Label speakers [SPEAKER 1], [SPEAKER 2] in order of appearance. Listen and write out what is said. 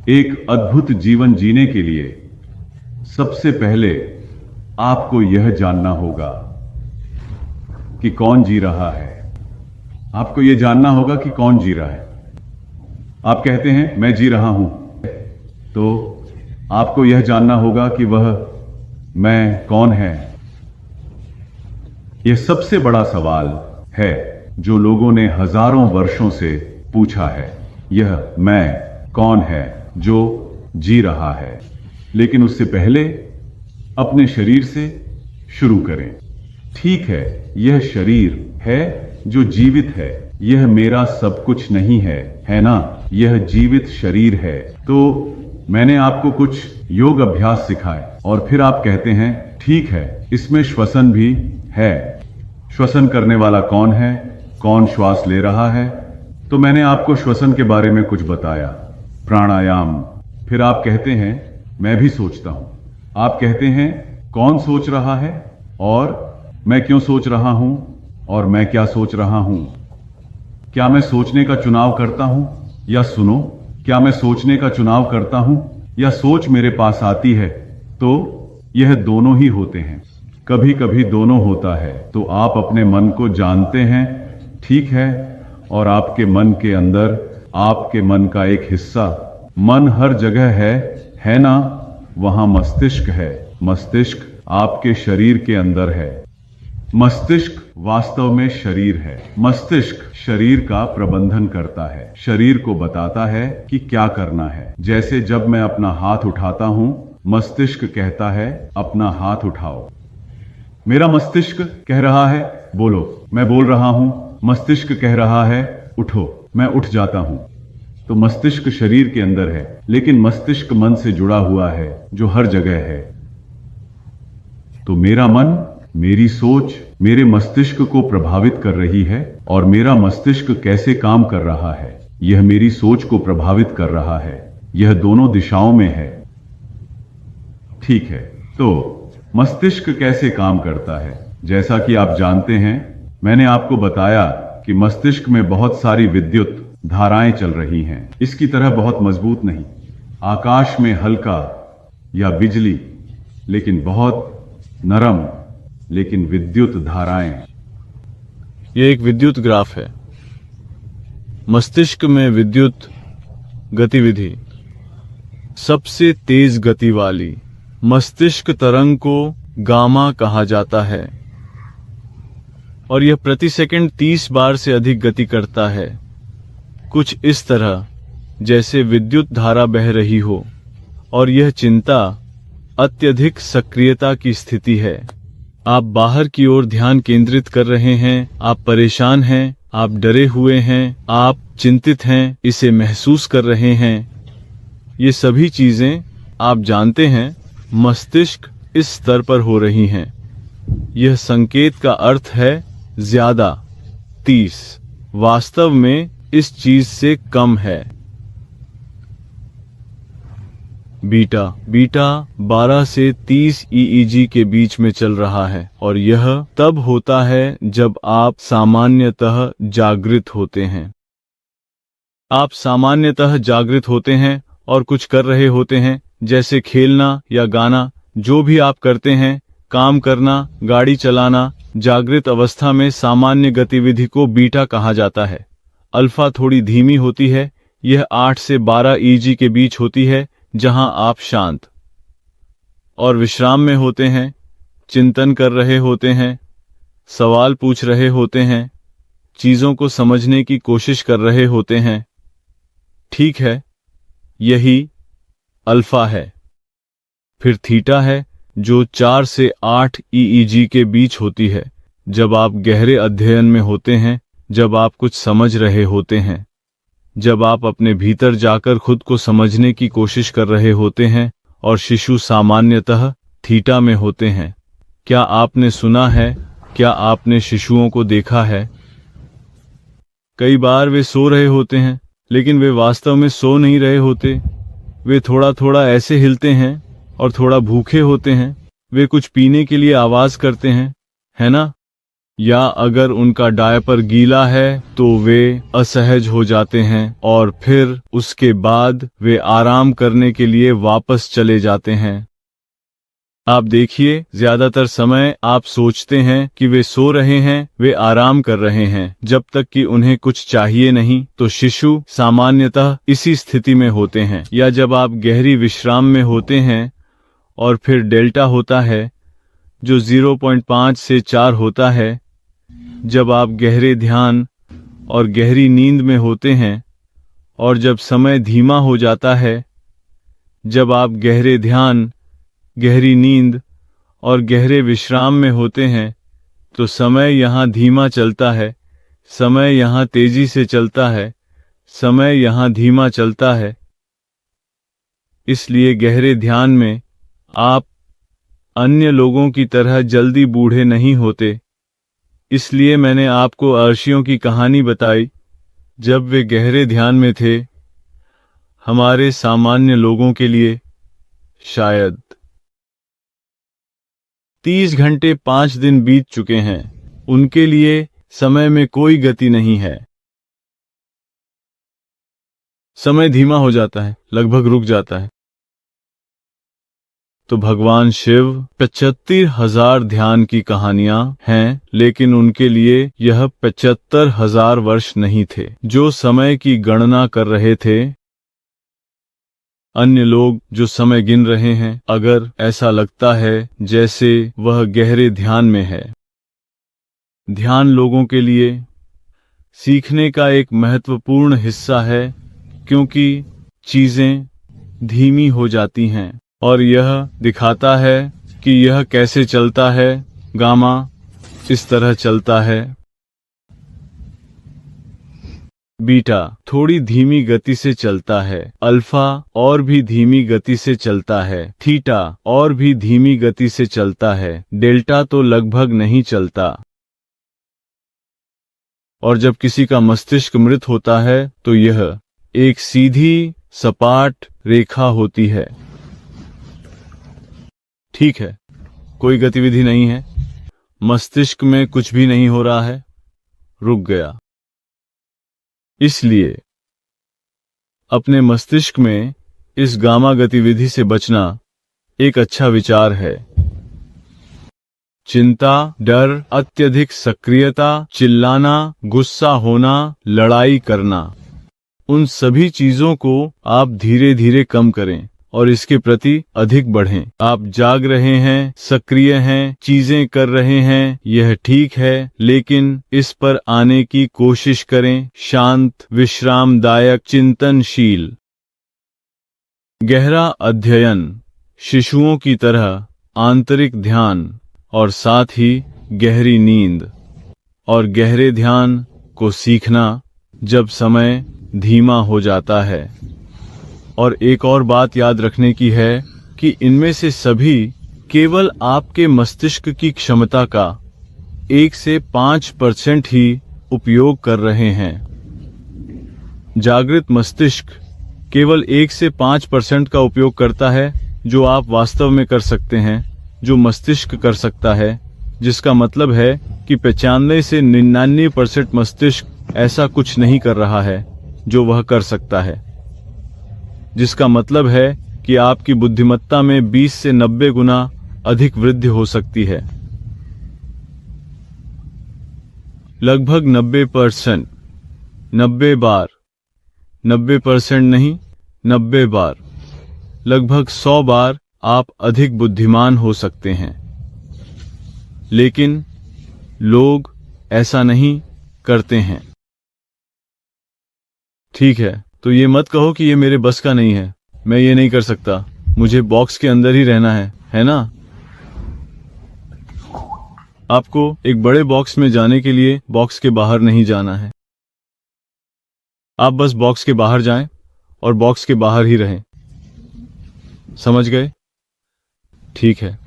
[SPEAKER 1] एक अद्भुत जीवन जीने के लिए सबसे पहले आपको यह जानना होगा कि कौन जी रहा है। आपको यह जानना होगा कि कौन जी रहा है। आप कहते हैं मैं जी रहा हूं, तो आपको यह जानना होगा कि वह मैं कौन है। यह सबसे बड़ा सवाल है जो लोगों ने हजारों वर्षों से पूछा है। यह मैं कौन है जो जी रहा है। लेकिन उससे पहले अपने शरीर से शुरू करें। ठीक है, यह शरीर है जो जीवित है। यह मेरा सब कुछ नहीं है ना? यह जीवित शरीर है। तो मैंने आपको कुछ योग अभ्यास सिखाए और फिर आप कहते हैं ठीक है, इसमें श्वसन भी है। श्वसन करने वाला कौन है? कौन श्वास ले रहा है? तो मैंने आपको श्वसन के बारे में कुछ बताया, प्राणायाम। फिर आप कहते हैं मैं भी सोचता हूं। आप कहते हैं कौन सोच रहा है और मैं क्यों सोच रहा हूं और मैं क्या सोच रहा हूं? क्या मैं सोचने का चुनाव करता हूं या सुनो, क्या मैं सोचने का चुनाव करता हूं या सोच मेरे पास आती है? तो यह दोनों ही होते हैं। कभी कभी दोनों होता है। तो आप अपने मन को जानते हैं, ठीक है, और आपके मन के अंदर आपके मन का एक हिस्सा, मन हर जगह है ना? वहां मस्तिष्क है। मस्तिष्क आपके शरीर के अंदर है। मस्तिष्क वास्तव में शरीर है। मस्तिष्क शरीर का प्रबंधन करता है, शरीर को बताता है कि क्या करना है। जैसे जब मैं अपना हाथ उठाता हूं, मस्तिष्क कहता है अपना हाथ उठाओ। मेरा मस्तिष्क कह रहा है बोलो, मैं बोल रहा हूं। मस्तिष्क कह रहा है उठो, मैं उठ जाता हूं। तो मस्तिष्क शरीर के अंदर है, लेकिन मस्तिष्क मन से जुड़ा हुआ है जो हर जगह है। तो मेरा मन, मेरी सोच मेरे मस्तिष्क को प्रभावित कर रही है और मेरा मस्तिष्क कैसे काम कर रहा है यह मेरी सोच को प्रभावित कर रहा है। यह दोनों दिशाओं में है। ठीक है, तो मस्तिष्क कैसे काम करता है? जैसा कि आप जानते हैं, मैंने आपको बताया कि मस्तिष्क में बहुत सारी विद्युत धाराएं चल रही हैं। इसकी तरह बहुत मजबूत नहीं, आकाश में हल्का या बिजली, लेकिन बहुत नरम, लेकिन विद्युत धाराएं।
[SPEAKER 2] यह एक विद्युत ग्राफ है। मस्तिष्क में विद्युत गतिविधि सबसे तेज गति वाली मस्तिष्क तरंग को गामा कहा जाता है और यह प्रति सेकंड 30 बार से अधिक गति करता है। कुछ इस तरह जैसे विद्युत धारा बह रही हो और यह चिंता, अत्यधिक सक्रियता की स्थिति है। आप बाहर की ओर ध्यान केंद्रित कर रहे हैं, आप परेशान हैं, आप डरे हुए हैं, आप चिंतित हैं, इसे महसूस कर रहे हैं। ये सभी चीजें आप जानते हैं मस्तिष्क इस स्तर पर हो रही हैं। यह संकेत का अर्थ है ज्यादा, 30, वास्तव में इस चीज से कम है। बीटा 12 से 30 ईईजी के बीच में चल रहा है और यह तब होता है जब आप सामान्यतः जागृत होते हैं। आप सामान्यतः जागृत होते हैं और कुछ कर रहे होते हैं, जैसे खेलना या गाना, जो भी आप करते हैं, काम करना, गाड़ी चलाना। जागृत अवस्था में सामान्य गतिविधि को बीटा कहा जाता है। अल्फा थोड़ी धीमी होती है, यह 8 से 12 ईजी के बीच होती है, जहां आप शांत और विश्राम में होते हैं, चिंतन कर रहे होते हैं, सवाल पूछ रहे होते हैं, चीजों को समझने की कोशिश कर रहे होते हैं। ठीक है, यही अल्फा है। फिर थीटा है जो 4 से 8 ईईजी के बीच होती है, जब आप गहरे अध्ययन में होते हैं, जब आप कुछ समझ रहे होते हैं, जब आप अपने भीतर जाकर खुद को समझने की कोशिश कर रहे होते हैं। और शिशु सामान्यतः थीटा में होते हैं। क्या आपने सुना है? क्या आपने शिशुओं को देखा है? कई बार वे सो रहे होते हैं, लेकिन वे वास्तव में सो नहीं रहे होते। वे थोड़ा थोड़ा ऐसे हिलते हैं और थोड़ा भूखे होते हैं। वे कुछ पीने के लिए आवाज करते हैं, है ना? या अगर उनका डायपर गीला है तो वे असहज हो जाते हैं और फिर उसके बाद वे आराम करने के लिए वापस चले जाते हैं। आप देखिए, ज्यादातर समय आप सोचते हैं कि वे सो रहे हैं, वे आराम कर रहे हैं, जब तक कि उन्हें कुछ चाहिए नहीं। तो शिशु सामान्यतः इसी स्थिति में होते हैं। या जब आप गहरी विश्राम में होते हैं और फिर डेल्टा होता है जो 0.5 से 4 होता है, जब आप गहरे ध्यान और गहरी नींद में होते हैं और जब समय धीमा हो जाता है, जब आप गहरे ध्यान, गहरी नींद और गहरे विश्राम में होते हैं, तो समय यहाँ धीमा चलता है, समय यहाँ तेजी से चलता है, समय यहाँ धीमा चलता है। इसलिए गहरे ध्यान में आप अन्य लोगों की तरह जल्दी बूढ़े नहीं होते। इसलिए मैंने आपको अर्शियों की कहानी बताई। जब वे गहरे ध्यान में थे, हमारे सामान्य लोगों के लिए शायद 30 घंटे 5 दिन बीत चुके हैं। उनके लिए समय में कोई गति नहीं है। समय धीमा हो जाता है, लगभग रुक जाता है। तो भगवान शिव 75,000 ध्यान की कहानियां हैं, लेकिन उनके लिए यह 75,000 वर्ष नहीं थे जो समय की गणना कर रहे थे। अन्य लोग जो समय गिन रहे हैं, अगर ऐसा लगता है जैसे वह गहरे ध्यान में है। ध्यान लोगों के लिए सीखने का एक महत्वपूर्ण हिस्सा है, क्योंकि चीजें धीमी हो जाती हैं और यह दिखाता है कि यह कैसे चलता है। गामा इस तरह चलता है, बीटा थोड़ी धीमी गति से चलता है, अल्फा और भी धीमी गति से चलता है, थीटा और भी धीमी गति से चलता है, डेल्टा तो लगभग नहीं चलता। और जब किसी का मस्तिष्क मृत होता है तो यह एक सीधी सपाट रेखा होती है। ठीक है, कोई गतिविधि नहीं है, मस्तिष्क में कुछ भी नहीं हो रहा है, रुक गया। इसलिए अपने मस्तिष्क में इस गामा गतिविधि से बचना एक अच्छा विचार है। चिंता, डर, अत्यधिक सक्रियता, चिल्लाना, गुस्सा होना, लड़ाई करना, उन सभी चीजों को आप धीरे धीरे कम करें और इसके प्रति अधिक बढ़ें। आप जाग रहे हैं, सक्रिय हैं, चीजें कर रहे हैं, यह ठीक है, लेकिन इस पर आने की कोशिश करें। शांत, विश्रामदायक, चिंतनशील, गहरा अध्ययन, शिशुओं की तरह आंतरिक ध्यान और साथ ही गहरी नींद और गहरे ध्यान को सीखना जब समय धीमा हो जाता है। और एक और बात याद रखने की है कि इनमें से सभी केवल आपके मस्तिष्क की क्षमता का 1 से 5% ही उपयोग कर रहे हैं। जागृत मस्तिष्क केवल 1 से 5% का उपयोग करता है जो आप वास्तव में कर सकते हैं, जो मस्तिष्क कर सकता है, जिसका मतलब है कि 95 से 99% मस्तिष्क ऐसा कुछ नहीं कर रहा है जो वह कर सकता है, जिसका मतलब है कि आपकी बुद्धिमत्ता में 20 से 90 गुना अधिक वृद्धि हो सकती है। लगभग 90%, 90 बार, 90% नहीं, 90 बार, लगभग 100 बार आप अधिक बुद्धिमान हो सकते हैं। लेकिन लोग ऐसा नहीं करते हैं। ठीक है, तो ये मत कहो कि ये मेरे बस का नहीं है, मैं ये नहीं कर सकता, मुझे बॉक्स के अंदर ही रहना है ना? आपको एक बड़े बॉक्स में जाने के लिए बॉक्स के बाहर नहीं जाना है। आप बस बॉक्स के बाहर जाएं और बॉक्स के बाहर ही रहें। समझ गए? ठीक है।